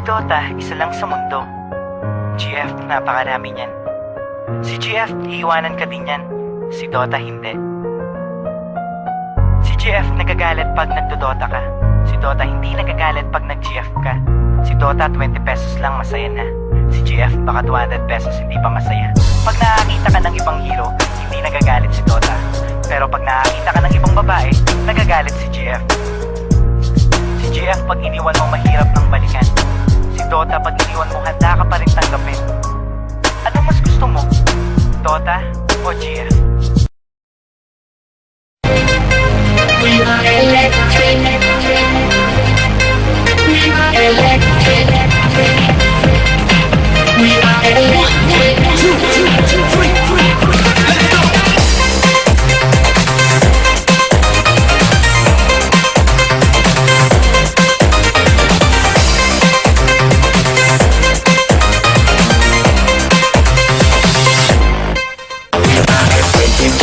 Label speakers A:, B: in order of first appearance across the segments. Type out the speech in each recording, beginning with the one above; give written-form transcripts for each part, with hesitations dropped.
A: Dota, isa lang sa mundo. GF, napakarami niyan. Si GF, iiwanan ka din yan. Si Dota, hindi. Si GF, nagagalit pag nagdodota ka. Si Dota, hindi nagagalit pag nag-GF ka. Si Dota, 20 pesos lang, masaya na. Si GF, baka 200 pesos, hindi pa masaya. Pag nakakita ka ng ibang hero, hindi nagagalit si Dota. Pero pag nakakita ka ng ibang babae, nagagalit si GF. Si GF, pag iniwan mo, mahirap ng balikan. Si Dota, pag iniwan mo, handa ka pa rin tanggapin. Ano mas gusto mo? Dota o GF?
B: We are electric. We are electric. We are electric. 1, 2, 3, 4. Let's go.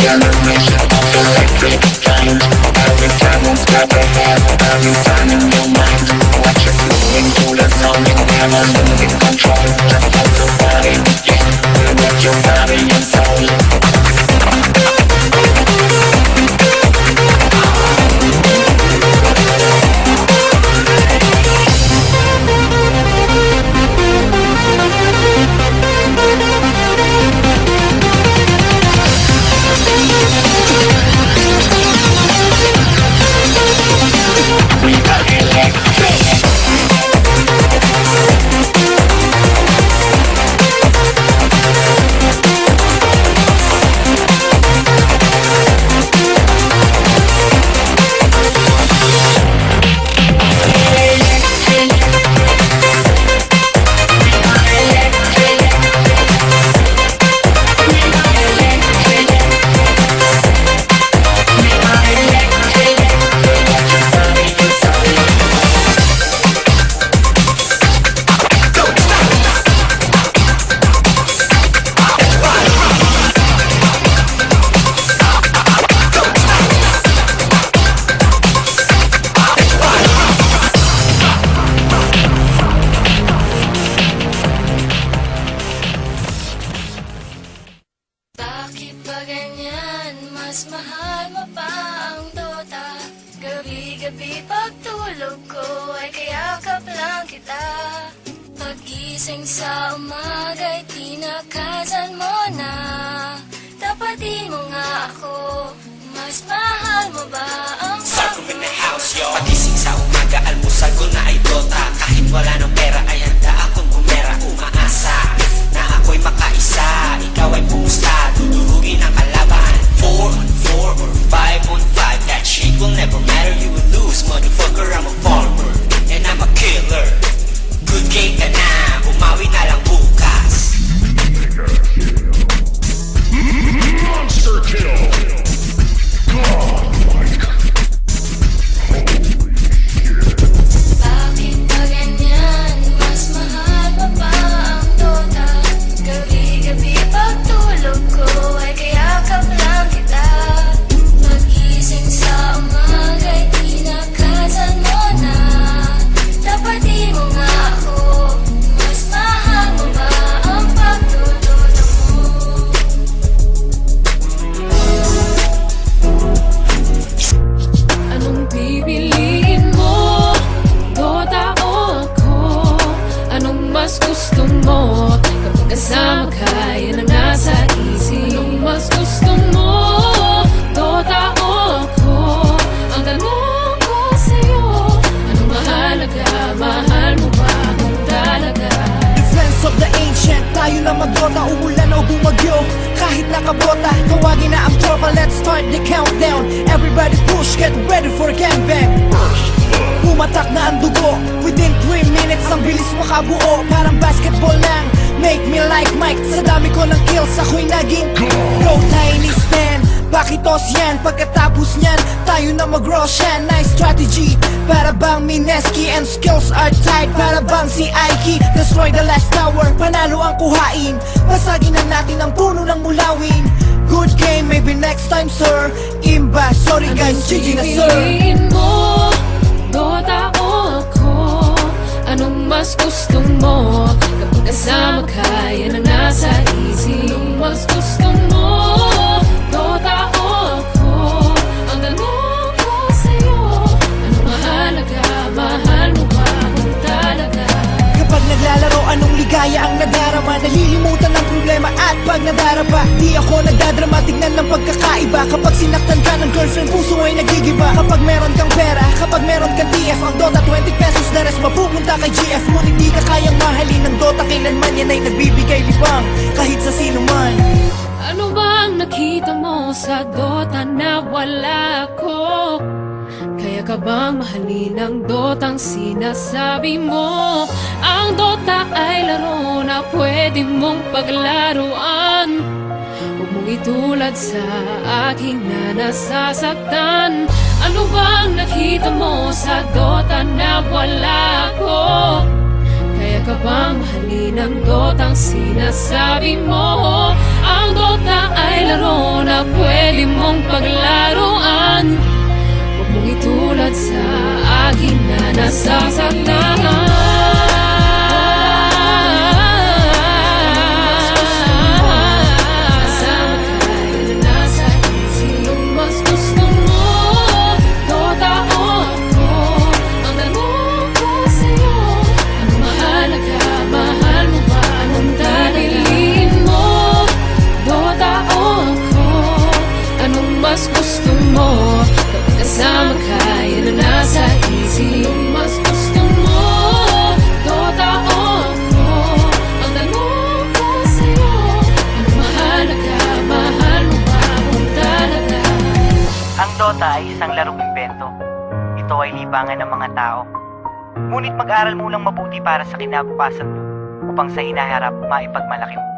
B: Generation of electric giants. Every time on top of head, every time in your mind. Electric moving to the zone, never losing control. Just hold your body, yeah. We work your body and soul.
C: Mas mahal mo pa ang Dota. Gabi-gabi pagtulog ko ay kayakap lang kita. Pagising sa umaga'y tinakasan mo na. Tapatin mo nga ako. Mas mahal mo ba ang
D: Sarong in the house, yo. Pagising sa umaga, almusal ko na ay Dota. Kahit wala ng pera ay handa akong bumera. Umaasa na ako'y makaisa. Ikaw ay pumusta, dudurugin ang kalaban. 4 on 4 or 5 on 5, that shit will never matter. You will lose, motherfucker, I'm a farmer and I'm a killer. Good game ka na, bumawi na lang bukas.
E: Monster kill! Godlike!
C: Bakit ba ganyan? Mas mahal mo pa ang Dota. Gabi-gabi pagtulog ko ay kayakap lang kita. Pagising sa umaga'y tinakasan mo na. Tapatin mo nga ako. Mas mahal mo ba ang pagtutulog mo?
F: Anong pipiliin mo? Dota o ako? Anong mas gusto mo? Kapag kasama ka, yan ang nasa isip. Anong mas gusto mo? Dota o ako? Ang tanong ko sa'yo, anong mahalaga? Mahal mo ba kung talaga?
G: Defense of the ancient, tayo na mag-Dota, umulan o bumagyo. Kahit nakabota, tawagin na ang tropa. Let's start the countdown. Everybody push, get ready for gangbang. Pumatak na ang dugo. Within 3 minutes, ang bilis makabuo. Parang basketball lang, make me like Mike. Sa dami ko ng kills, ako'y naging Go Tiny Stan. Pakitos yan, pagkatapos niyan tayo na mag-Roshan. Nice strategy, para bang Mineski and skills are tight. Para bang si Aiki, destroy the last tower. Panalo ang kuhain, basagin na natin ang puno ng mulawin. Good game, maybe next time sir. Imba, sorry guys, GG na sir.
F: Pipiliin mo? Dota o ako? Anong mas gusto kasama ka, yan ang nasa isip. Anong mas gusto mo, Dota o ako? Ang tanong ko sa'yo, anong mahalaga? Mahal mo ba kung talaga?
G: Kapag naglalaro, anong ligaya ang nadarama? Nalilimutan ng problema at pag nadarapa, di ako nagdadrama, tignan ng pagkakaiba. Kapag sinaktan ka ng girlfriend, puso ay nagigiba. Kapag meron kang pera, kapag meron kang TF, ang Dota 20 pesos, the rest mapupunta kay GF. Ngunit di ka kayang mahalin ng Dota, kailanman yan ay nagbibigay libang kahit sa sino man.
F: Ano bang nakita mo sa Dota na wala ko? Kaya ka bang mahalin ang Dotang sinasabi mo? Ang Dota ay laro na pwede mong paglaruan. Huwag mong itulad sa aking na nasasaktan. Ano bang nakita mo sa Dota na wala ko? Kaya ka bang mahalin ang Dotang sinasabi mo? Ang Dota ay laro na pwede mong paglaruan. Huwag mong itulad sa akin na nasasaktan. Kasama ka, yan ang nasa isip. Anong mas gusto mo, Dota o ako? Ang tanong ko sa'yo, anong mahalaga? Mahal mo ba anong dalilin mo, Dota o ako? Anong mas gusto mo? Kapag kasama ka, yan ang nasa isip. Anong mas gusto mo, Dota o ako? Ang tanong ko sa'yo, anong mahalaga? Mahal mo ba kung talaga?
A: Ang Dota ay isang larong imbento. Ito ay libangan ng mga tao. Ngunit mag-aral mo lang mabuti para sa kinabukasan mo upang sa hinaharap maipagmalaki mo.